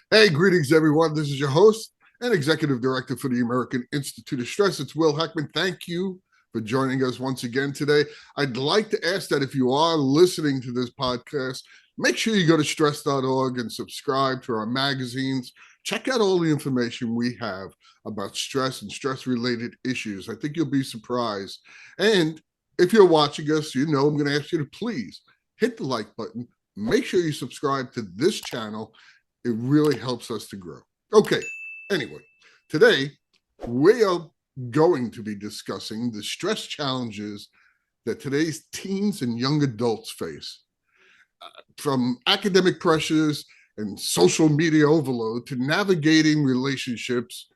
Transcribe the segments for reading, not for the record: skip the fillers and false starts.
Hey, greetings, everyone. This is your host and executive director for the American Institute of Stress. It's Will Heckman. Thank you for joining us once again today. I'd like to ask that if you are listening to this podcast, make sure you go to stress.org and subscribe to our magazines. Check out all the information we have about stress and stress related issues. I think you'll be surprised. And if you're watching us, you know I'm going to ask you to please hit the like button. Make sure you subscribe to this channel. It really helps us to grow. Okay, anyway, today we are going to be discussing the stress challenges that today's teens and young adults face, from academic pressures and social media overload to navigating relationships,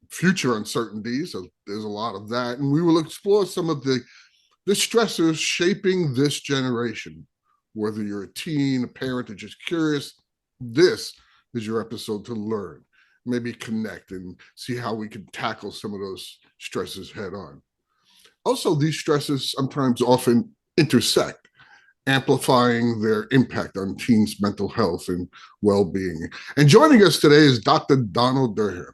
future uncertainties. So there's a lot of that. And we will explore some of the stressors shaping this generation. Whether you're a teen, a parent, or just curious, this is your episode to learn, maybe connect and see how we can tackle some of those stresses head on. Also, these stresses sometimes often intersect, amplifying their impact on teens' mental health and well-being. And joining us today is Dr. Donald Durham.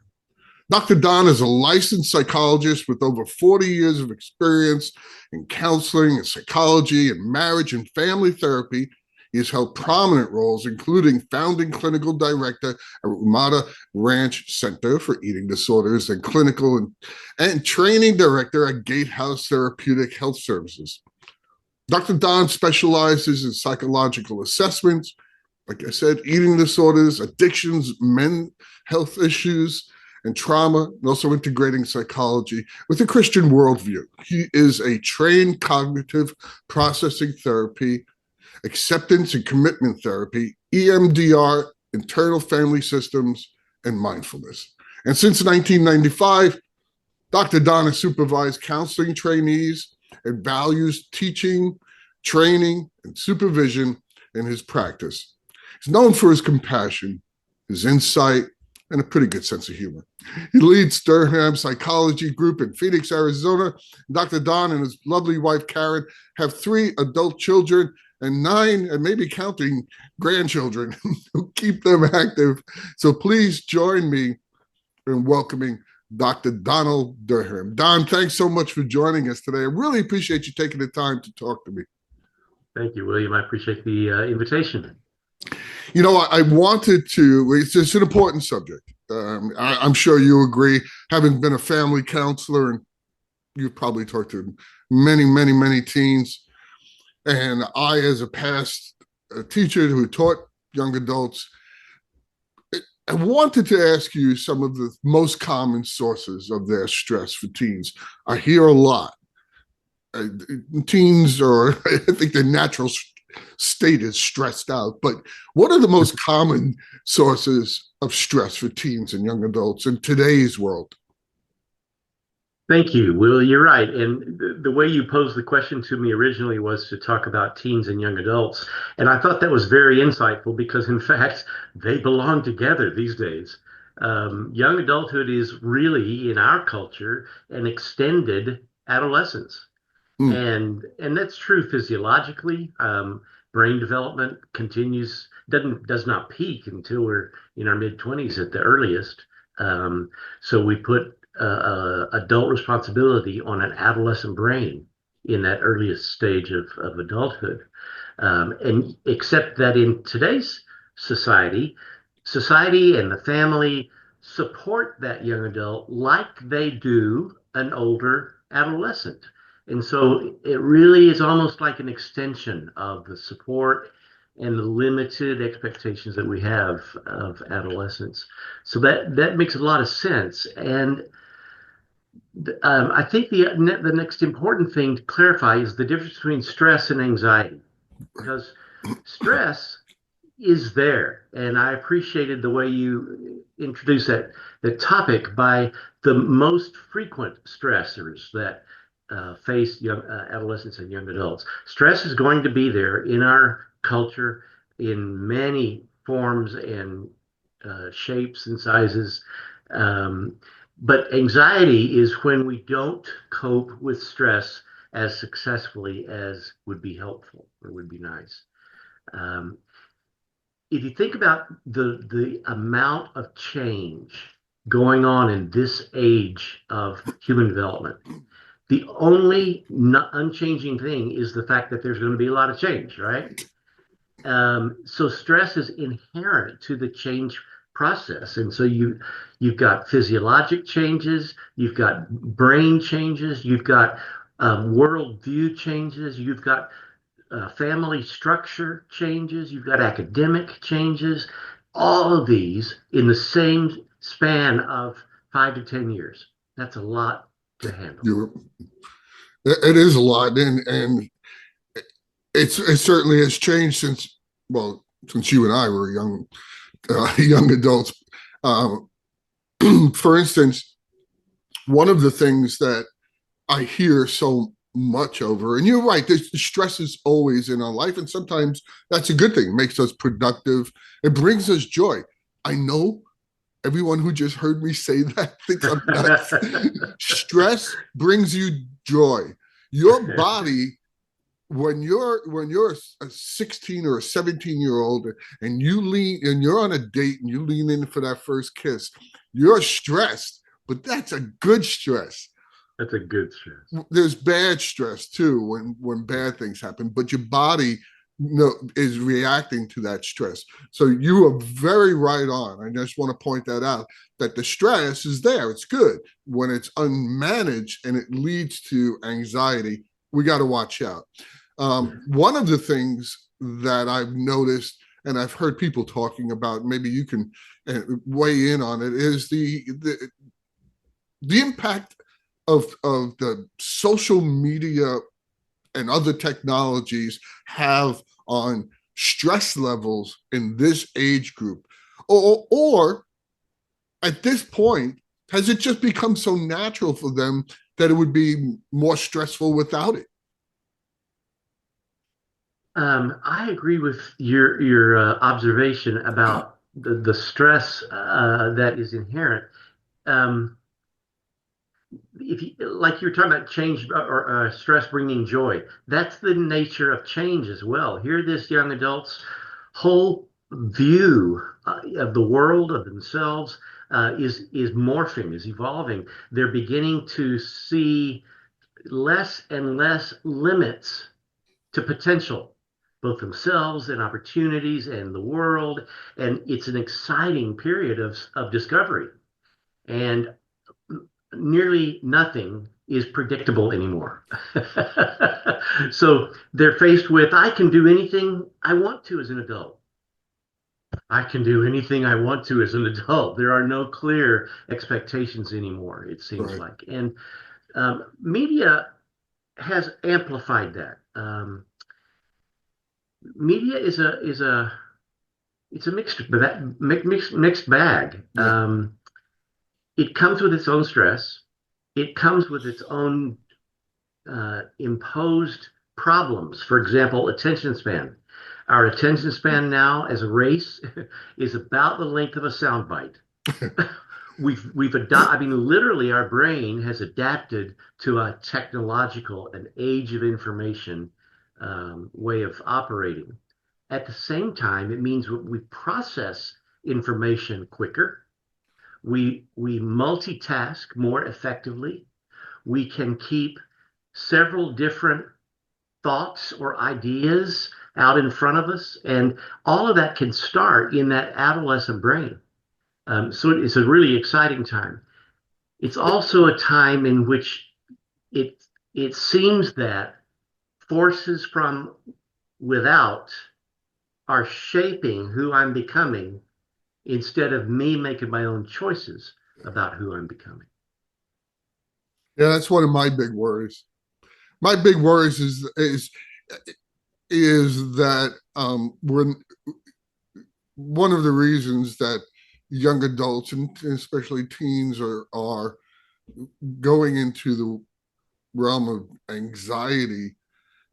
Dr. Don is a licensed psychologist with over 40 years of experience in counseling and psychology and marriage and family therapy. He has held prominent roles, including founding clinical director at Ramada Ranch Center for Eating Disorders and clinical and training director at Gatehouse Therapeutic Health Services. Dr. Don specializes in psychological assessments, like I said, eating disorders, addictions, mental health issues, and trauma, and also integrating psychology with a Christian worldview. He is a trained cognitive processing therapy, acceptance and commitment therapy, EMDR, internal family systems, and mindfulness. And since 1995, Dr. Don has supervised counseling trainees and values teaching, training, and supervision in his practice. He's known for his compassion, his insight, and a pretty good sense of humor. He leads Durham Psychology Group in Phoenix, Arizona. Dr. Don and his lovely wife, Karen, have 3 adult children and 9, and maybe counting, grandchildren who keep them active. So please join me in welcoming Dr. Donald Durham. Don, thanks so much for joining us today. I really appreciate you taking the time to talk to me. Thank you, William. I appreciate the invitation. You know, I wanted to, it's an important subject. I'm sure you agree, having been a family counselor, and you've probably talked to many teens. And I, as a past teacher who taught young adults, I wanted to ask you some of the most common sources of their stress for teens. I hear a lot. Teens are, I think the natural state is stressed out, but what are the most common sources of stress for teens and young adults in today's world? Thank you, Will. You're right. And the way you posed the question to me originally was to talk about teens and young adults. And I thought that was very insightful because, in fact, they belong together these days. Young adulthood is really, in our culture, an extended adolescence. Mm. And that's true physiologically. Brain development does not peak until we're in our mid-20s at the earliest. So we put adult responsibility on an adolescent brain in that earliest stage of adulthood. And except that in today's society and the family support that young adult like they do an older adolescent. And so it really is almost like an extension of the support and the limited expectations that we have of adolescence. So that makes a lot of sense. And I think the next important thing to clarify is the difference between stress and anxiety, because stress is there, and I appreciated the way you introduced the topic by the most frequent stressors that face young adolescents and young adults. Stress is going to be there in our culture in many forms and shapes and sizes. But anxiety is when we don't cope with stress as successfully as would be helpful or would be nice. Um, if you think about the amount of change going on in this age of human development, the only unchanging thing is the fact that there's going to be a lot of change, right? So stress is inherent to the change process, and so you've got physiologic changes, you've got brain changes, you've got worldview changes, you've got family structure changes, you've got academic changes, all of these in the same span of 5 to 10 years. That's a lot to handle. You're, it is a lot, and it certainly has changed since, well, since you and I were young young adults. Um, for instance, one of the things that I hear so much over, and you're right, there's stress is always in our life, and sometimes that's a good thing. It makes us productive. It brings us joy. I know everyone who just heard me say that thinks I'm nuts. Stress brings you joy. Your body, when you're a 16 or a 17-year old and you lean and you're on a date and you lean in for that first kiss, you're stressed, but that's a good stress. That's a good stress. There's bad stress too when bad things happen, but your body is reacting to that stress. So you are very right on. I just want to point that out, that the stress is there. It's good. When it's unmanaged and it leads to anxiety, we got to watch out. One of the things that I've noticed, and I've heard people talking about, maybe you can weigh in on it, is the impact of the social media and other technologies have on stress levels in this age group, or at this point, has it just become so natural for them that it would be more stressful without it? I agree with your observation about the stress that is inherent. Um, if you, like you were talking about change or stress bringing joy, that's the nature of change as well. Here, this young adult's whole view of the world, of themselves, is morphing, is evolving. They're beginning to see less and less limits to potential, both themselves and opportunities and the world. And it's an exciting period of discovery. And nearly nothing is predictable anymore. So they're faced with, I can do anything I want to as an adult. I can do anything I want to as an adult. There are no clear expectations anymore, it seems Right. like. And media has amplified that. Media is a it's a mixed bag. Yeah. It comes with its own stress. It comes with its own imposed problems. For example, attention span. Our attention span now, as a race, is about the length of a soundbite. We've adopted. I mean, literally, our brain has adapted to a technological, an age of information way of operating. At the same time, it means we process information quicker. We multitask more effectively. We can keep several different thoughts or ideas out in front of us, and all of that can start in that adolescent brain. So it's a really exciting time. It's also a time in which it it seems that forces from without are shaping who I'm becoming instead of me making my own choices about who I'm becoming. Yeah, that's one of my big worries. My big worries is that we're one of the reasons that young adults and especially teens are going into the realm of anxiety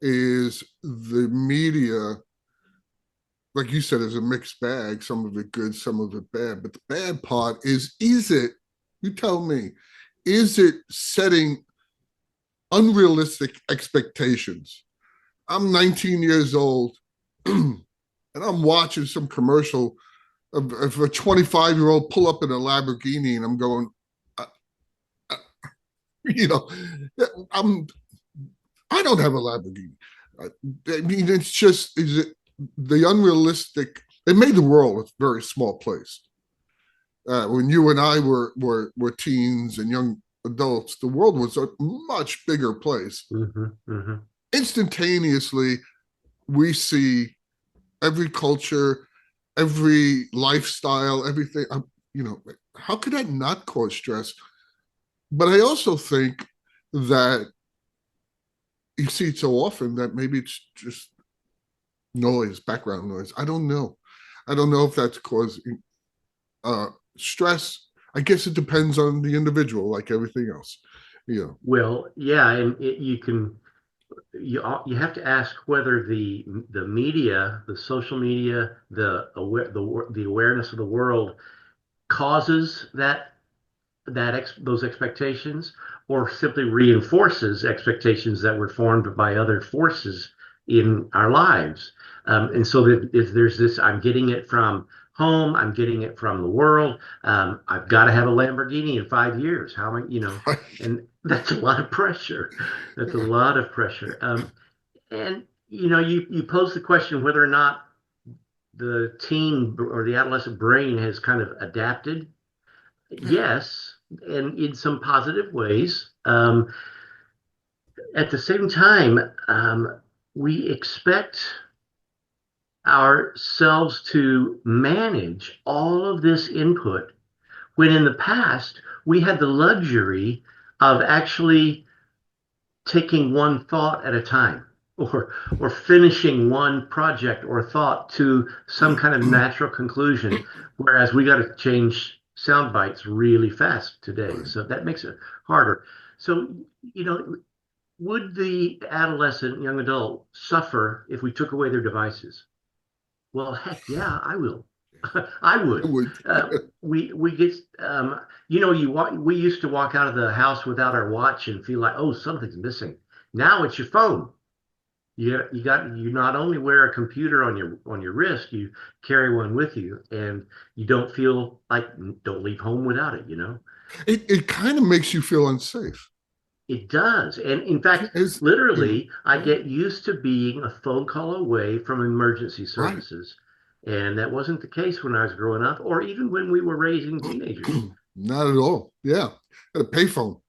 is the media, like you said, is a mixed bag, some of it good, some of it bad. But the bad part is it, you tell me, is it setting unrealistic expectations? I'm 19 years old. and I'm watching some commercial of a 25-year-old pull up in a Lamborghini, and I'm going, uh, uh, you know, I'm I don't have a Lamborghini. I mean, it's just is it the unrealistic. It made the world a very small place. When you and I were teens and young adults, the world was a much bigger place. Mm-hmm, mm-hmm. Instantaneously, we see every culture, every lifestyle, everything. You know, how could that not cause stress? But I also think that you see it so often that maybe it's just noise, background noise. I don't know. I don't know if that's causing uh, stress. I guess it depends on the individual, like everything else. Yeah. Well, yeah, and you can you have to ask whether the media, the social media, the awareness of the world causes those expectations, or simply reinforces expectations that were formed by other forces in our lives. And so that if there's this, I'm getting it from home, I'm getting it from the world. I've got to have a Lamborghini in 5 years. How many, and that's a lot of pressure. That's a lot of pressure. And you pose the question whether or not the teen or the adolescent brain has kind of adapted. Yes, and in some positive ways. At the same time, we expect ourselves to manage all of this input when in the past we had the luxury of actually taking one thought at a time, or finishing one project or thought to some kind of natural conclusion, whereas we got to change sound bites really fast today, Right. so that makes it harder. So would the adolescent young adult suffer if we took away their devices? Well, heck yeah, I will. I I would. would. We get we used to walk out of the house without our watch and feel like, oh, something's missing. Now it's your phone. You not only wear a computer on your wrist, you carry one with you, and you don't feel like, don't leave home without it. It kind of makes you feel unsafe. It does. And in fact, It's, literally, I yeah, get used to being a phone call away from emergency right. services. And that wasn't the case when I was growing up, or even when we were raising teenagers. Not at all. Yeah. At a payphone.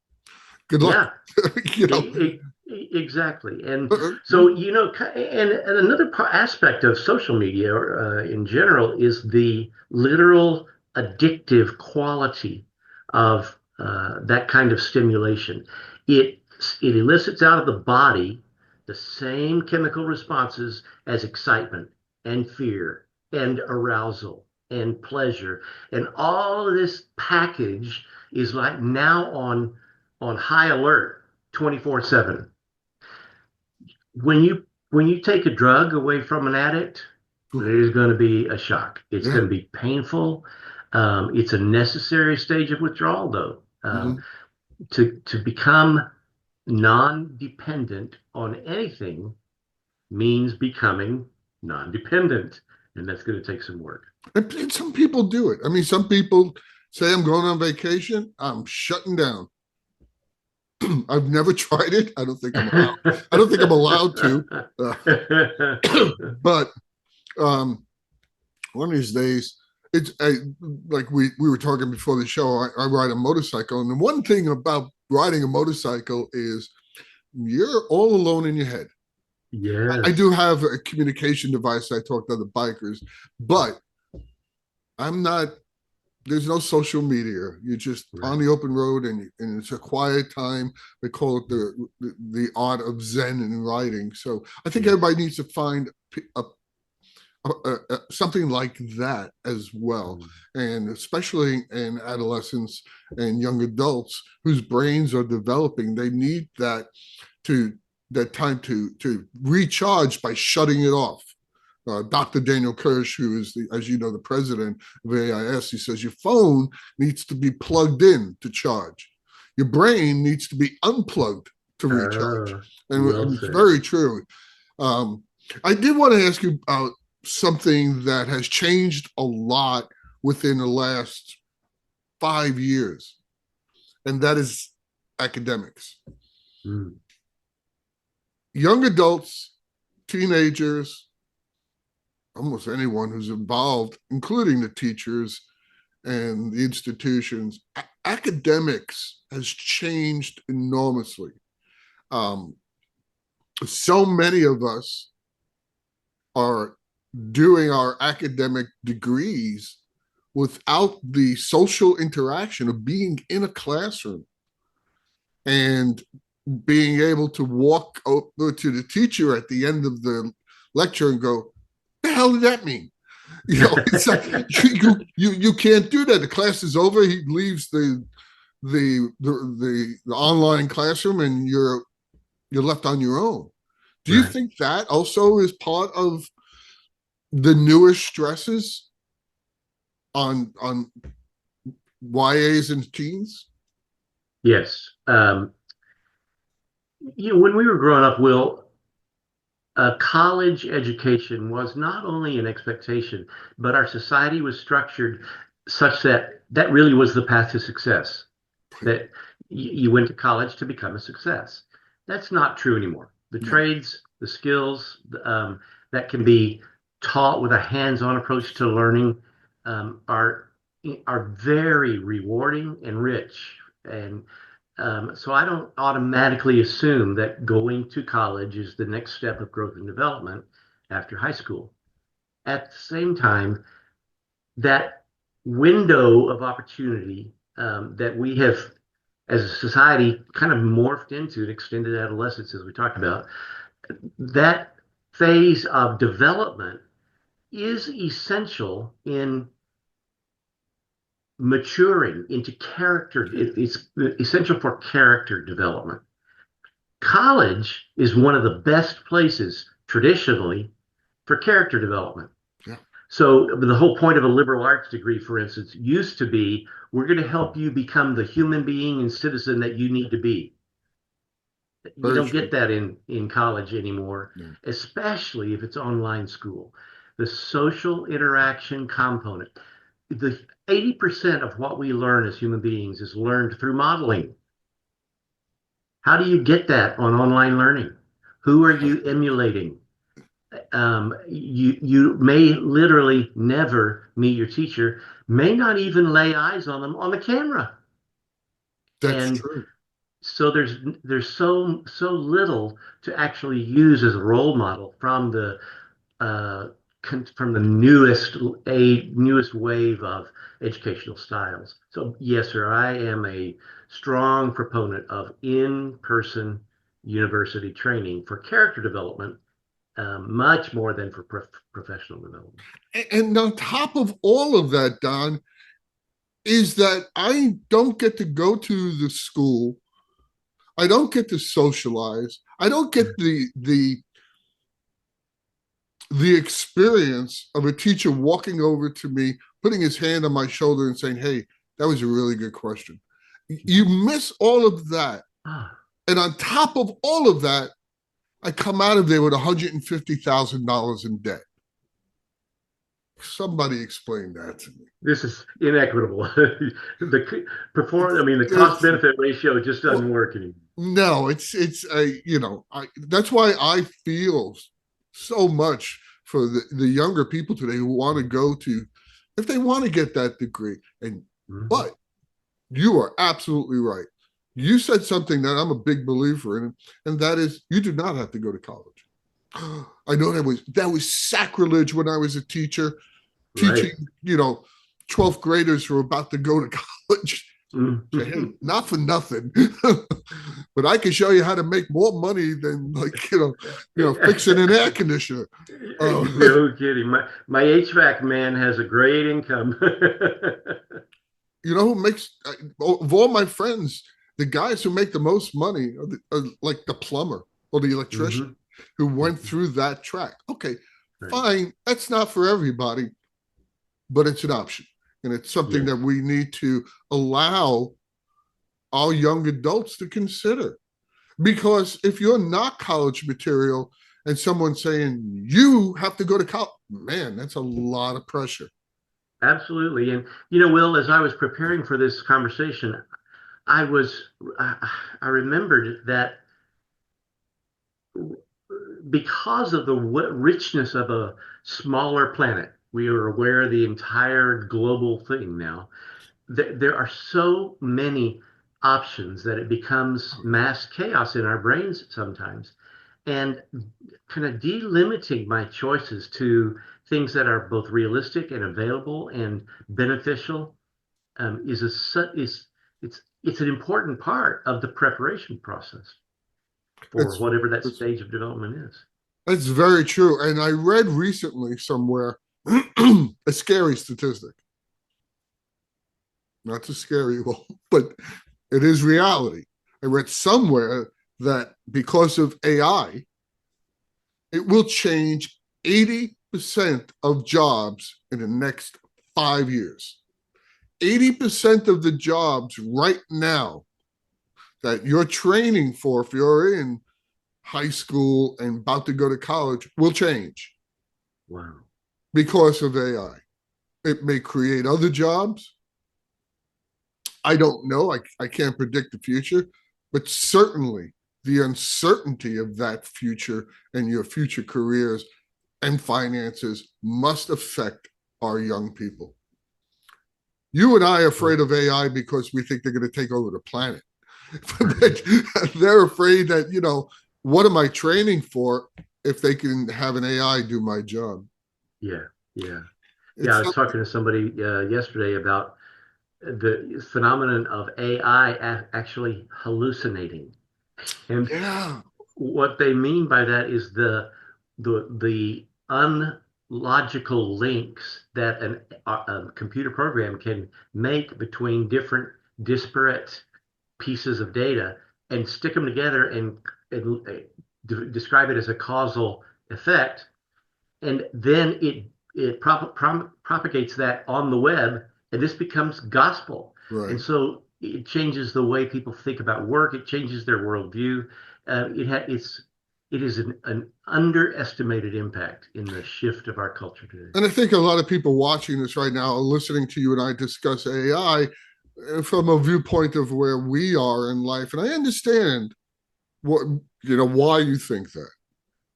Good luck. Yeah, you know. exactly. And Uh, so, and another aspect of social media in general is the literal addictive quality of that kind of stimulation. It it elicits out of the body the same chemical responses as excitement and fear and arousal and pleasure, and all of this package is like now on high alert 24/7. When you take a drug away from an addict, it is going to be a shock. It's yeah. going to be painful. It's a necessary stage of withdrawal, though. Mhm. To become non-dependent on anything means becoming non-dependent, and that's going to take some work. And some people do it. I mean, some people say, I'm going on vacation, I'm shutting down. I've never tried it. I don't think I'm allowed. I don't think I'm allowed to. Uh, but one of these days, like we were talking before the show. I ride a motorcycle, and the one thing about riding a motorcycle is you're all alone in your head. I do Yes. have a communication device. I talk to other bikers, but I'm not. There's no social media. You're just on Right. the open road, and it's a quiet time. They call it the art of Zen in riding. So I think Yes. everybody needs to find something like that as well, Mm. and especially in adolescents and young adults whose brains are developing, they need to that time to recharge by shutting it off. Dr. Daniel Kirsch, who is as you know, the president of AIS, he says your phone needs to be plugged in to charge. Your brain needs to be unplugged to recharge, Oh, and well it's said. very true. Um, I did want to ask you about something that has changed a lot within the last 5 years, and that is academics. Mm. Young adults, teenagers, almost anyone who's involved, including the teachers and the institutions, academics has changed enormously. Um, so many of us are doing our academic degrees without the social interaction of being in a classroom and being able to walk over to the teacher at the end of the lecture and go, the hell did that mean? It's like you can't do that. The class is over. He leaves the online classroom, and you're left on your own. Do you Right. think that also is part of the newest stresses on YAs and teens? Yes. When we were growing up, Will, college education was not only an expectation, but our society was structured such that that really was the path to success. That you went to college to become a success. That's not true anymore. The No. trades, the skills that can be taught with a hands-on approach to learning are very rewarding and rich. And so I don't automatically assume that going to college is the next step of growth and development after high school. At the same time, that window of opportunity that we have as a society kind of morphed into extended adolescence, as we talked about, that phase of development is essential in maturing into character. It's essential for character development. College is one of the best places traditionally for character development. Yeah. So the whole point of a liberal arts degree, for instance, used to be we're going to help you become the human being and citizen that you need to be. You Very don't true. get that in college anymore, No. especially if it's online school. The social interaction component, the 80% of what we learn as human beings is learned through modeling. How do you get that on online learning? Who are you emulating? You may literally never meet your teacher, may not even lay eyes on them on the camera, That's and true. so there's so little to actually use as a role model uh, from the newest wave of educational styles. So yes, sir, I am a strong proponent of in-person university training for character development, much more than for professional development. And on top of all of that, Don, is that I don't get to go to the school. I don't get to socialize. I don't get the experience of a teacher walking over to me, putting his hand on my shoulder and saying, "Hey, that was a really good question." You miss all of that. Ah, And on top of all of that, I come out of there with $150,000 in debt. Somebody explain that to me. this is inequitable. The cost It's, benefit ratio just doesn't well, work anymore. no, it's a that's why I feel so much for the younger people today who want to go to, if they want to get that degree. And Mhm. but you are absolutely right. You said something that I'm a big believer in, and that is you do not have to go to college. I know that was sacrilege when I was a teacher teaching, Right. 12th graders who are about to go to college. Say, hey, Mhm. not for nothing, but I can show you how to make more money than fixing an air conditioner. Uh, No kidding. My HVAC man has a great income. who makes of all my friends, the guys who make the most money are like the plumber or the electrician Hmm. who went Hmm. through that track. Okay, Right. fine. That's not for everybody, but it's an option. And it's something that Yes. we need to allow our young adults to consider. Because if you're not college material and someone saying, you have to go to college. Man, that's a lot of pressure. Absolutely. And Will, as I was preparing for this conversation, I was I remembered that because of the richness of a smaller planet, we are aware of the entire global thing now. There are so many options that it becomes Oh, yeah. mass chaos in our brains sometimes. And kind of delimiting my choices to things that are both realistic and available and beneficial is it's an important part of the preparation process for It's, whatever that it's stage of development is. It's very true. And I read recently somewhere a scary statistic. Not to scare you all, but it is reality. I read somewhere that because of AI, it will change 80% of jobs in the next 5 years. 80% of the jobs right now that you're training for, if you're in high school and about to go to college, will change Wow. because of AI. It may create other jobs. I don't know. I can't predict the future, but certainly the uncertainty of that future and your future careers and finances must affect our young people. You and I are afraid of AI because we think they're going to take over the planet. Right. They're afraid that, what am I training for if they can have an AI do my job? Yeah. Yeah. Yeah. I It's was talking to somebody yesterday about the phenomenon of AI actually hallucinating. And yeah, what they mean by that is the unlogical links that a computer program can make between different disparate pieces of data and stick them together and describe it as a causal effect, and then it propagates that on the web, and this becomes gospel. And right. so it changes the way people think about work. It changes their worldview. It is an underestimated impact in the shift of our culture today. And I think a lot of people watching this right now are listening to you and I discuss AI from a viewpoint of where we are in life. And I understand what, why you think that.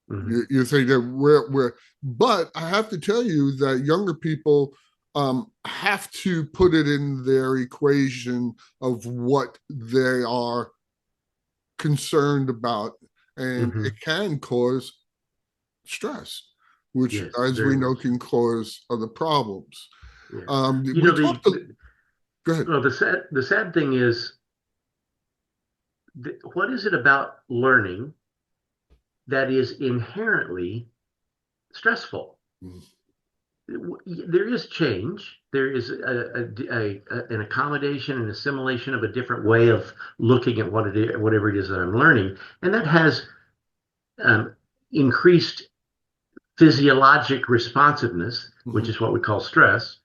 Hmm. You think that but I have to tell you that younger people have to put it in their equation of what they are concerned about. And Hmm. it can cause stress, which, Yes, as we very know, much. can cause other problems. Yeah. You We know, talked. Go ahead. well, the sad thing is, what is it about learning that is inherently stressful? Mm. There is change. There is an accommodation and assimilation of a different way of looking at whatever it is that I'm learning, and that has um, increased physiologic responsiveness, which Mhm. is what we call stress.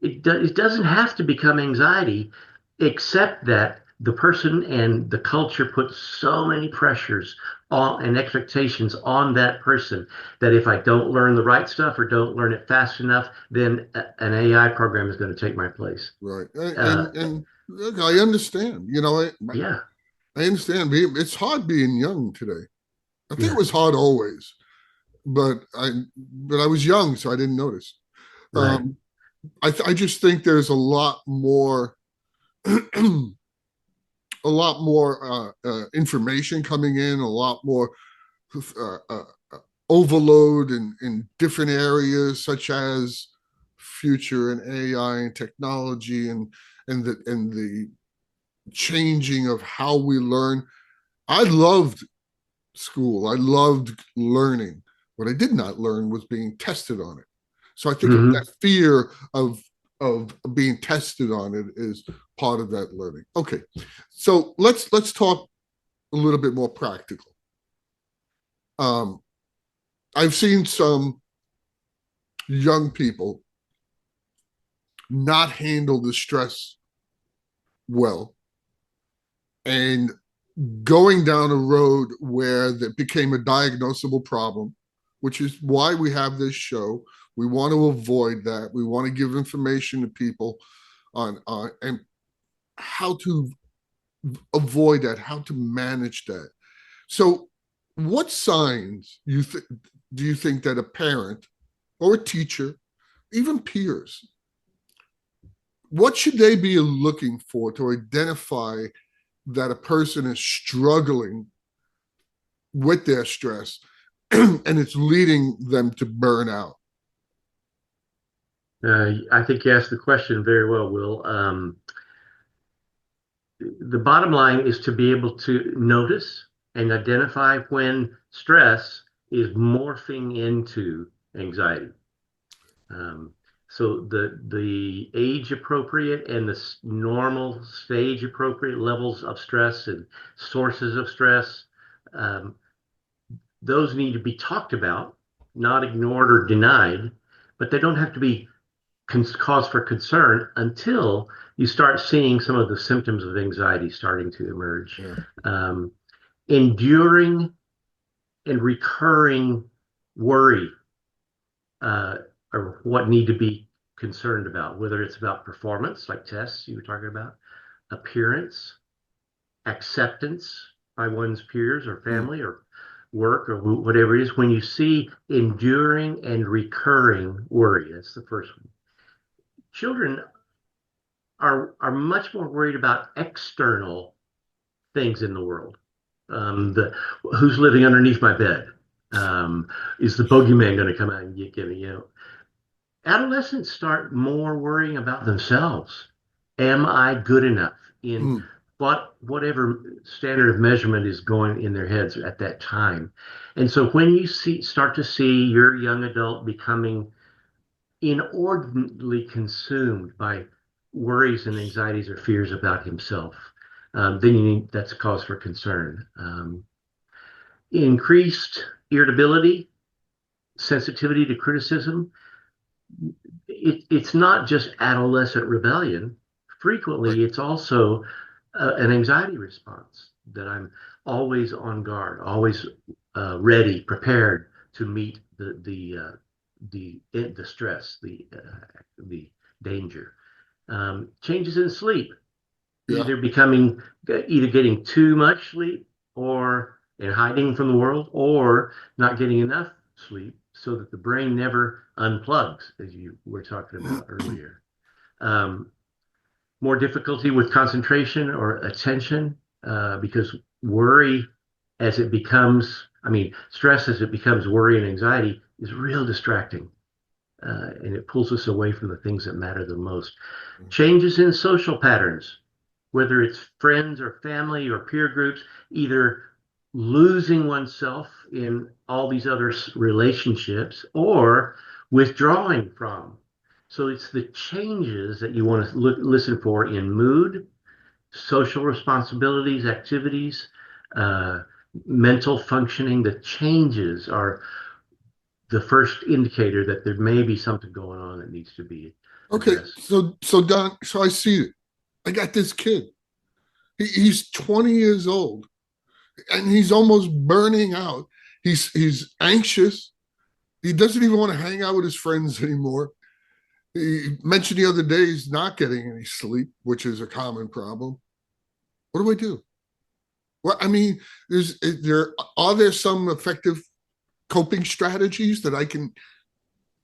It doesn't have to become anxiety, except that the person and the culture put so many pressures on and expectations on that person that if I don't learn the right stuff or don't learn it fast enough, then an AI program is going to take my place. Right. Uh, And look, I understand. yeah, I understand. It's hard being young today. I think it yeah, was hard always, but I was young, so I didn't notice. right. Um, I just think there's a lot more, a lot more information coming in, a lot more overload in different areas, such as future and AI and technology and the changing of how we learn. I loved school. I loved learning. What I did not learn was being tested on it. So I think that Hmm. fear of being tested on it is part of that learning. Okay, so let's talk a little bit more practical. Um, I've seen some young people not handle the stress well, and going down a road where that became a diagnosable problem, which is why we have this show. We want to avoid that. We want to give information to people on and how to avoid that, how to manage that. So, what signs do you think that a parent or a teacher, even peers, what should they be looking for to identify that a person is struggling with their stress and it's leading them to burnout? I think you asked the question very well, Will. The bottom line is to be able to notice and identify when stress is morphing into anxiety. Um, so the age appropriate and the normal stage appropriate levels of stress and sources of stress, um, those need to be talked about, not ignored or denied, but they don't have to be cause for concern until you start seeing some of the symptoms of anxiety starting to emerge. Yeah. Um, Enduring and recurring worry are what need to be concerned about, whether it's about performance, like tests you were talking about, appearance, acceptance by one's peers or Mm. family or work or whatever it is. When you see enduring and recurring worry, that's the first one. Children are much more worried about external things in the world. The who's living underneath my bed? Is the bogeyman going to come out and get me? Adolescents start more worrying about themselves. Am I good enough in Mm. whatever standard of measurement is going in their heads at that time? And so when you start to see your young adult becoming inordinately consumed by worries and anxieties or fears about himself, then that's a cause for concern. Increased irritability, sensitivity to criticism. It's not just adolescent rebellion. Right. Frequently, it's also an anxiety response that I'm always on guard, always ready, prepared to meet the stress, the danger. Changes in sleep, Yeah. either getting too much sleep or and hiding from the world, or not getting enough sleep so that the brain never unplugs, as you were talking about earlier. Um, More difficulty with concentration or attention because worry as it becomes, I mean, stress as it becomes worry and anxiety is real distracting. And it pulls us away from the things that matter the most. Changes in social patterns, whether it's friends or family or peer groups, either losing oneself in all these other relationships or withdrawing from. So it's the changes that you want to listen for in mood, social responsibilities, activities, uh, mental functioning. The changes are the first indicator that there may be something going on that needs to be Okay. addressed. So Don, so I see it. I got this kid. He's 20 years old and he's almost burning out. He's anxious. He doesn't even want to hang out with his friends anymore. He mentioned the other day he's not getting any sleep, which is a common problem. What do I do? Well, I mean, is there are there some effective coping strategies that I can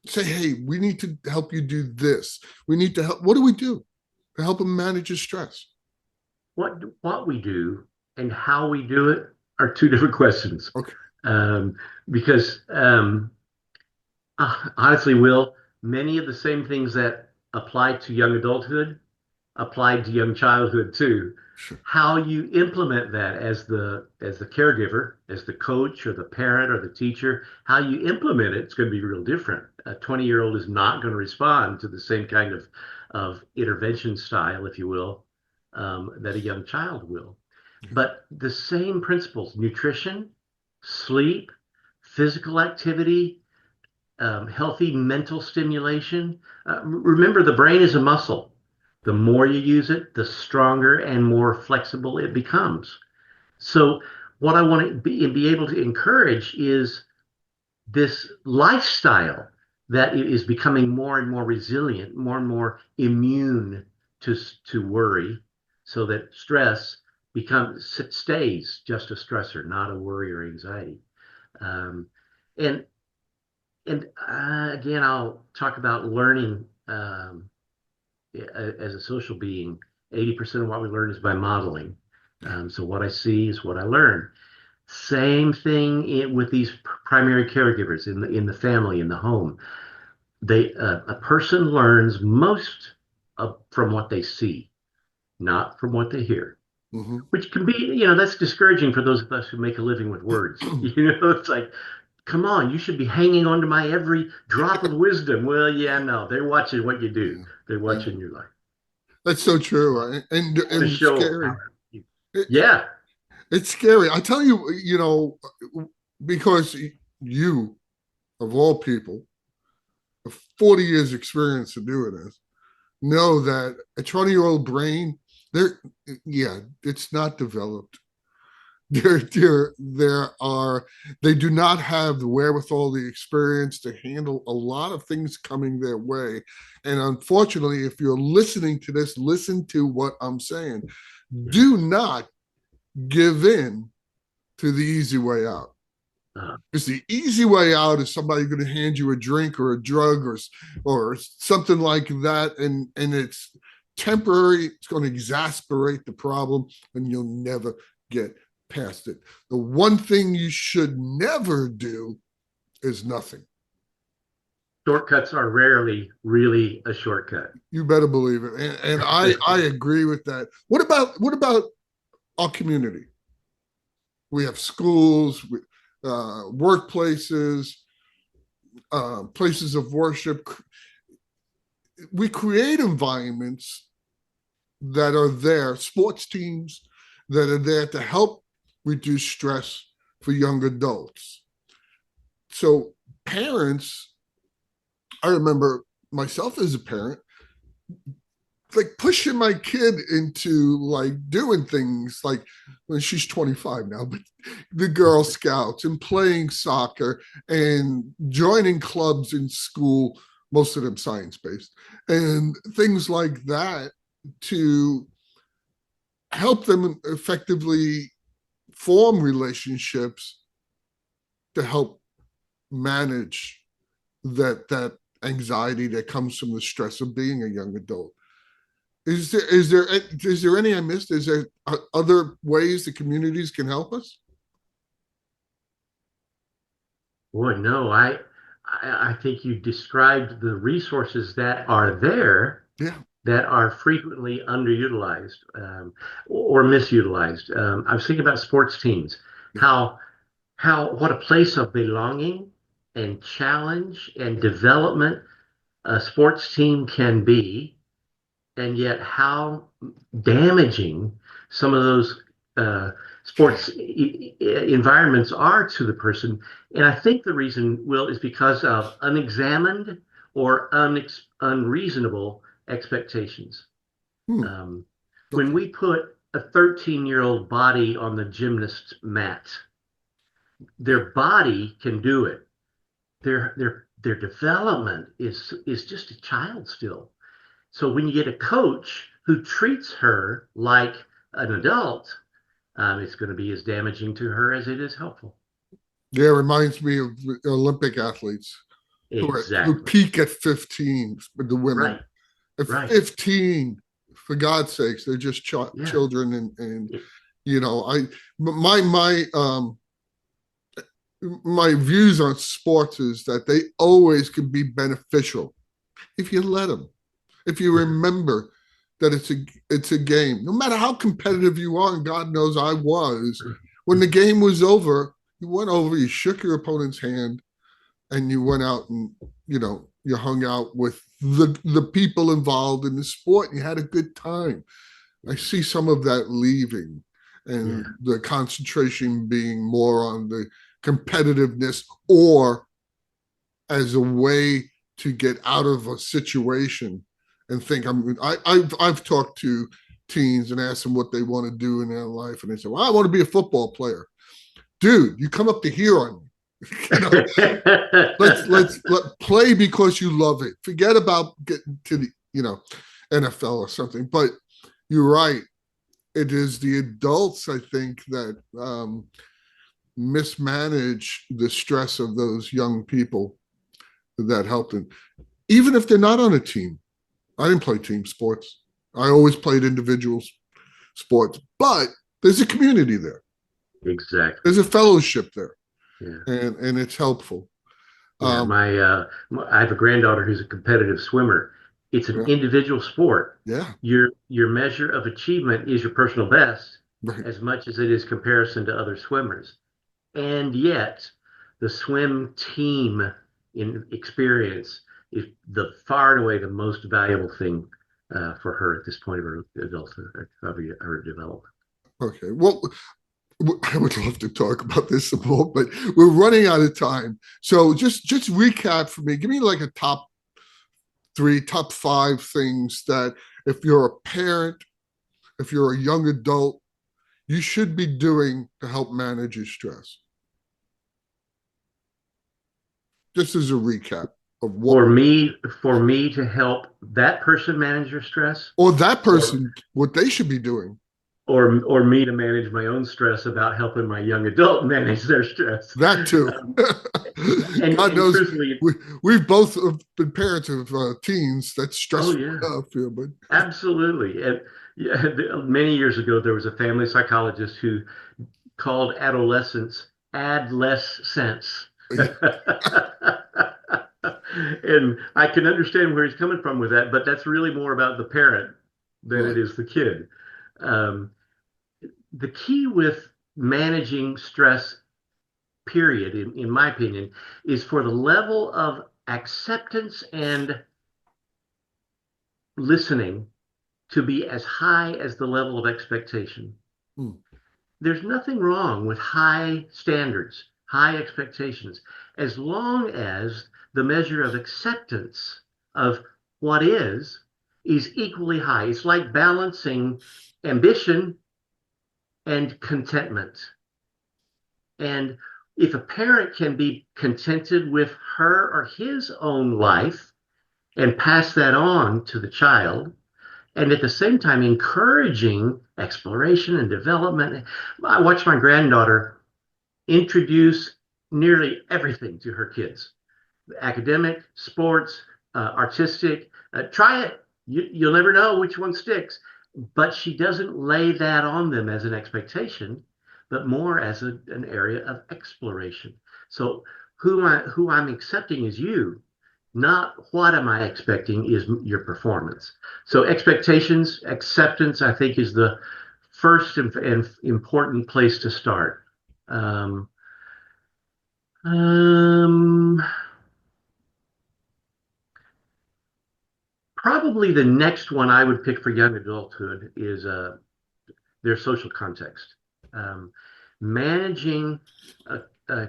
say, hey, we need to help you do this. We need to help. What do we do to help him manage his stress? What we do and how we do it are two different questions. Okay. Um, because honestly, Will, many of the same things that apply to young adulthood applied to young childhood too. Sure. How you implement that as the caregiver, as the coach or the parent or the teacher, how you implement it, it's going to be real different. A 20-year-old is not going to respond to the same kind of intervention style, if you will, that a young child will. But the same principles: nutrition, sleep, physical activity, healthy mental stimulation. Remember, the brain is a muscle. The more you use it, the stronger and more flexible it becomes. So what I want to be able to encourage is this lifestyle that is becoming more and more resilient, more and more immune to worry, so that stress becomes stays just a stressor, not a worry or anxiety. Um, and again, I'll talk about learning as a social being. 80% of what we learn is by modeling. So what I see is what I learn. Same thing with these primary caregivers in the family, in the home. A person learns most from what they see, not from what they hear, Mm-hmm. which can be, that's discouraging for those of us who make a living with words. It's like, come on, you should be hanging on to my every drop of wisdom. Well, yeah, no, they're watching what you do. Yeah. They're Yeah. watching your life. That's so true, right? The And show of scary. power. It, Yeah. it's scary. I tell you, because you, of all people, have 40 years experience of doing this, know that a 20-year-old brain, there, yeah, it's not developed. There are, they do not have the wherewithal, the experience to handle a lot of things coming their way. And unfortunately, if you're listening to this, listen to what I'm saying. Do not give in to the easy way out. Uh, Because the easy way out is somebody going to hand you a drink or a drug or something like that, and it's temporary. It's going to exasperate the problem, and you'll never get past it. The one thing you should never do is nothing. Shortcuts are rarely really a shortcut. You better believe it, and I agree with that. What about our community? We have schools, workplaces, places of worship. We create environments that are there, sports teams that are there to help reduce stress for young adults. So, parents, I remember myself as a parent, like pushing my kid into like doing things like when she's 25 now, but the Girl Scouts and playing soccer and joining clubs in school, most of them science based, and things like that to help them effectively form relationships to help manage that anxiety that comes from the stress of being a young adult. Is there any I missed? Is there other ways the communities can help us? Boy, no, I think you described the resources that are there Yeah. that are frequently underutilized or misutilized. I was thinking about sports teams, Yeah. what a place of belonging and challenge and development a sports team can be, and yet how damaging some of those sports environments are to the person. And I think the reason, Will, is because of unexamined or unreasonable expectations. Hmm. Um, when Okay. we put a 13-year-old body on the gymnast mat, their body can do it. Their development is just a child still. So when you get a coach who treats her like an adult, it's going to be as damaging to her as it is helpful. Yeah, it reminds me of Olympic athletes who Exactly. peak at 15 with the women. Right. At Right. 15, for God's sakes, they're just Yeah. children, and It- I my views on sports is that they always can be beneficial if you let them, if you remember that it's a game. No matter how competitive you are, and God knows I was, when the game was over, you went over, you shook your opponent's hand, and you went out and you hung out with the people involved in the sport, and you had a good time. I see some of that leaving, and yeah. the concentration being more on the competitiveness or as a way to get out of a situation and think I've talked to teens and ask them what they want to do in their life, and they say, "Well, I want to be a football player." Dude, you come up to here on me. you know, let play because you love it. Forget about getting to the NFL or something. But you're right. It is the adults, I think, that mismanage the stress of those young people that help them, even if they're not on a team. I didn't play team sports. I always played individual sports, but there's a community there. Exactly. There's a fellowship there, Yeah. and it's helpful. Yeah. I have a granddaughter who's a competitive swimmer. It's an Yeah, individual sport. yeah, Your measure of achievement is your personal best right. as much as it is comparison to other swimmers. And yet, the swim team in experience is the far and away the most valuable thing for her at this point of her adulthood, of her development. Okay. Well, I would love to talk about this some more, but we're running out of time. So just recap for me. Give me like a top three, top five things that if you're a parent, if you're a young adult, you should be doing to help manage your stress. Just as a recap of what, For me to help that person manage their stress, or that or person, what they should be doing. or me to manage my own stress about helping my young adult manage their stress. That too. Um, God and knows truthfully, we've both been parents of teens. That's oh stressful yeah, enough. Yeah, but absolutely. And yeah, many years ago, there was a family psychologist who called adolescence add less sense. And I can understand where he's coming from with that, but that's really more about the parent than it right. is the kid. Um, the key with managing stress, period, in my opinion, is for the level of acceptance and listening to be as high as the level of expectation. Hmm. There's nothing wrong with high standards, high expectations, as long as the measure of acceptance of what is equally high. It's like balancing ambition and contentment. And if a parent can be contented with her or his own life and pass that on to the child, and at the same time encouraging exploration and development. I watched my granddaughter introduce nearly everything to her kids: academic, sports, artistic. Try it. You'll never know which one sticks. But she doesn't lay that on them as an expectation, but more as an area of exploration. So who I'm accepting is you, not what am I expecting is your performance. So expectations, acceptance, I think is the first and important place to start. Um, um, Probably the next one I would pick for young adulthood is their social context. Um, Managing a, a,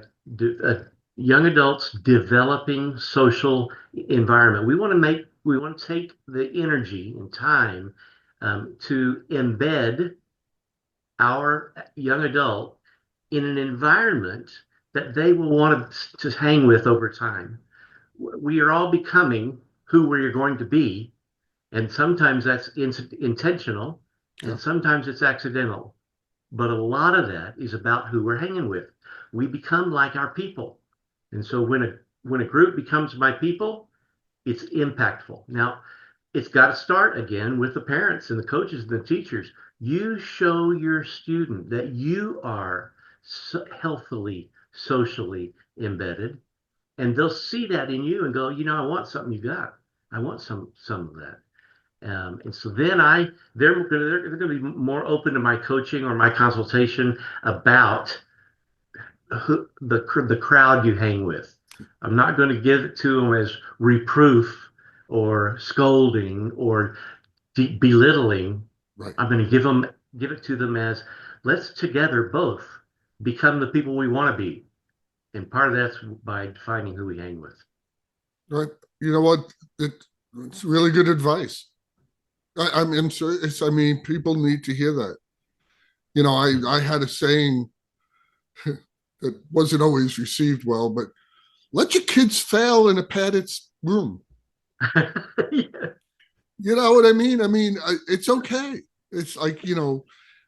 a young adults developing social environment. We want to take the energy and time to embed our young adult in an environment that they will want to hang with over time. We are all becoming who we're going to be, and sometimes that's intentional, Yeah. and sometimes it's accidental. But a lot of that is about who we're hanging with. We become like our people. And so when a group becomes my people, it's impactful. Now, it's got to start again with the parents and the coaches and the teachers. You show your student that you are healthily, socially embedded, and they'll see that in you and go, I want something you got. I want some of that. And so then they're going to be more open to my coaching or my consultation about the crowd you hang with. I'm not going to give it to them as reproof or scolding or belittling. Right. I'm going to give it to them as, let's together both become the people we want to be. And part of that's by defining who we hang with. Right. You know what? It's really good advice. I'm serious. I mean, people need to hear that. I had a saying that wasn't always received well, but let your kids fail in a padded room. Yeah. You know what I mean? I mean, it's okay. It's like,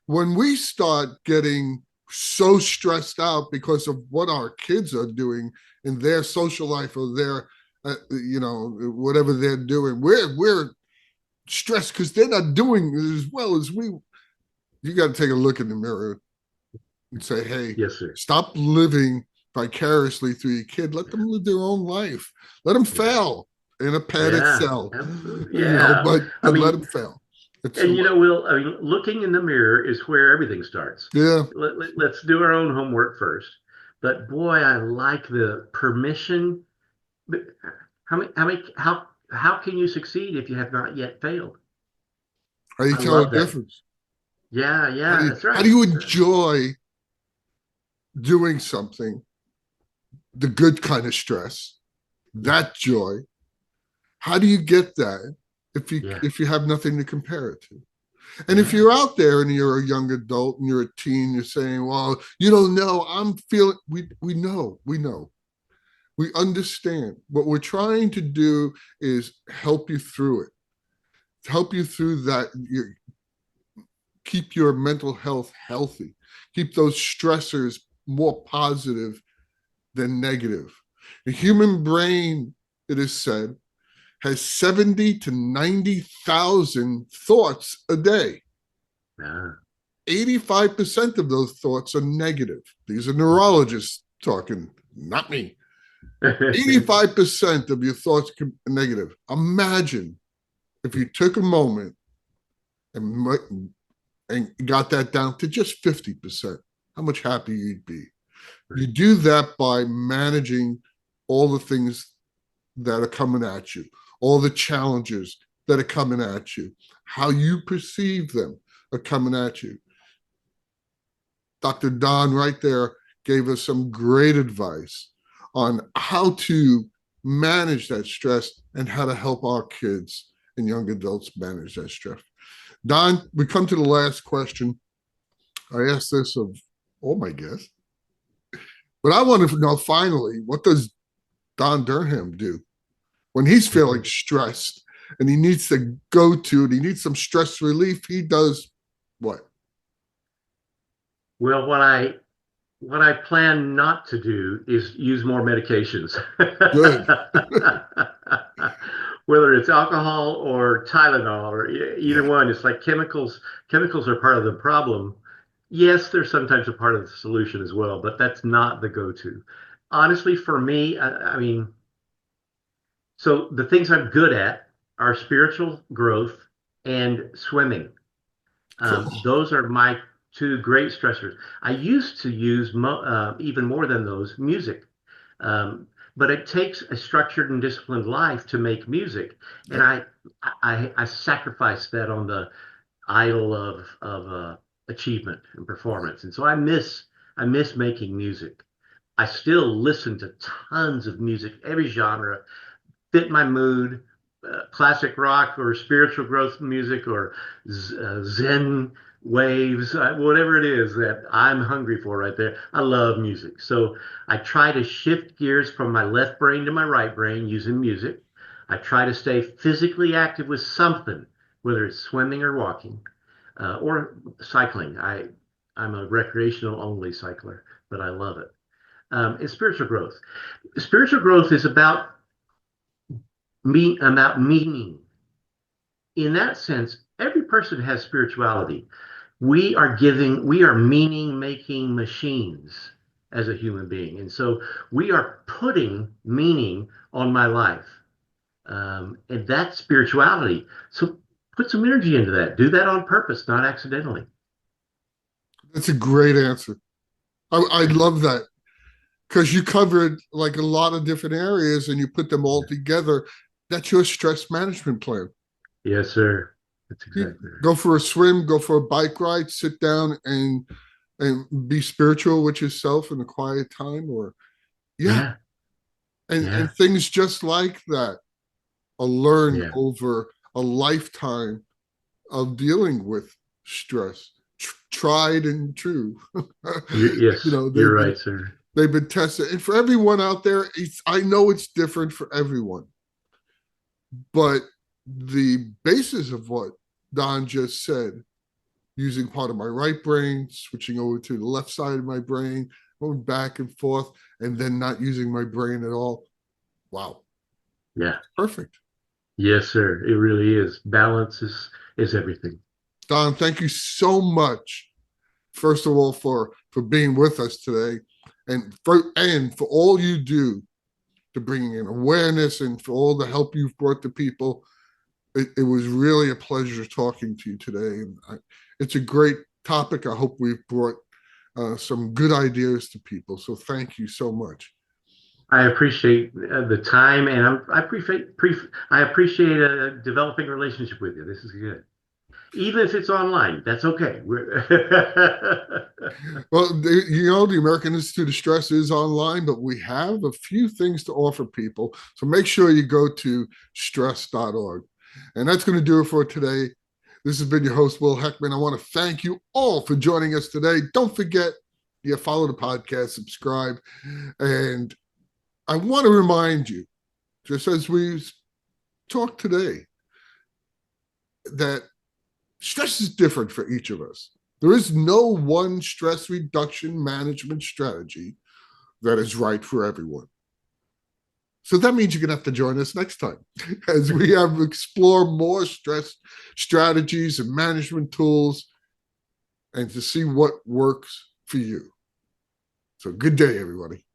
when we start getting so stressed out because of what our kids are doing in their social life or their, whatever they're doing, we're stressed because they're not doing as well as we. You got to take a look in the mirror and say, hey, Yes, sir. stop living vicariously through your kid. Let them live their own life. Let them Yeah. fail in a padded Yeah. cell, Absolutely. Yeah. but I let mean, them fail. It's and Will, I mean, looking in the mirror is where everything starts. yeah. Let's do our own homework first. But boy, I like the permission. But how can you succeed if you have not yet failed? How do you I tell love the that. difference? Yeah, How do yeah, you that's how right. do you That's right. enjoy doing something? The good kind of stress, that joy. How do you get that if you Yeah, if you have nothing to compare it to? And if yeah, you're out there and you're a young adult and you're a teen, you're saying, "Well, you don't know. I'm feeling." We know, we understand. What we're trying to do is help you through it, help you through that. Keep your mental health healthy, keep those stressors more positive than negative. The human brain, it is said, has 70 to 90,000 thoughts a day. yeah. 85% of those thoughts are negative. These are neurologists talking, not me. 85% of your thoughts are negative. Imagine if you took a moment and got that down to just 50%, how much happier you'd be. You do that by managing all the things that are coming at you, all the challenges that are coming at you, how you perceive them are coming at you. Dr. Don, right there, gave us some great advice on how to manage that stress and how to help our kids and young adults manage that stress. Don, we come to the last question. I asked this of all my guests, but I want to know finally, what does Don Durham do when he's feeling stressed and he needs to go to and he needs some stress relief? He does what? Well, what I plan not to do is use more medications. Good. Whether it's alcohol or Tylenol or either Yeah. one, it's like chemicals are part of the problem. Yes, they're sometimes a part of the solution as well, but that's not the go-to. Honestly, for me, I mean, so the things I'm good at are spiritual growth and swimming. Cool. Those are my two great stressors. I used to use even more than those music, um, but it takes a structured and disciplined life to make music, and Yep. I sacrifice that on the idol of achievement and performance, and so I miss making music. I still listen to tons of music, every genre, fit my mood, classic rock or spiritual growth music or Zen waves, whatever it is that I'm hungry for right there. I love music. So I try to shift gears from my left brain to my right brain using music. I try to stay physically active with something, whether it's swimming or walking or cycling. I'm a recreational only cycler, but I love it. And spiritual growth. Spiritual growth is about meaning. In that sense, every person has spirituality. We are meaning making machines as a human being. And so we are putting meaning on my life. And that's spirituality. So put some energy into that. Do that on purpose, not accidentally. That's a great answer. I love that because you covered like a lot of different areas and you put them all together. That's your stress management plan. Yes, sir. That's You exactly right. go for a swim, go for a bike ride, sit down and be spiritual with yourself in a quiet time, or yeah, Yeah, and yeah, things just like that are learned yeah, over a lifetime of dealing with stress, tried and true. Yes, They've you're been right, sir. tested, and for everyone out there, I know it's different for everyone, but the basis of what Don just said, using part of my right brain, switching over to the left side of my brain, going back and forth, and then not using my brain at all. Wow, Yeah. perfect. Yes, sir. It really is. Balance is everything. Don, thank you so much. First of all, for being with us today, and for all you do to bring in awareness and for all the help you've brought to people. It was really a pleasure talking to you today. And it's a great topic. I hope we've brought some good ideas to people. So thank you so much. I appreciate the time, and I appreciate developing a relationship with you. This is good, even if it's online. That's okay. Well, the American Institute of Stress is online, but we have a few things to offer people. So make sure you go to stress.org. And that's going to do it for today. This has been your host, Will Heckman. I want to thank you all for joining us today. Don't forget, follow the podcast, subscribe. And I want to remind you, just as we talked today, that stress is different for each of us. There is no one stress reduction management strategy that is right for everyone. So that means you're going to have to join us next time as we have explore more stress strategies and management tools and to see what works for you. So good day, everybody.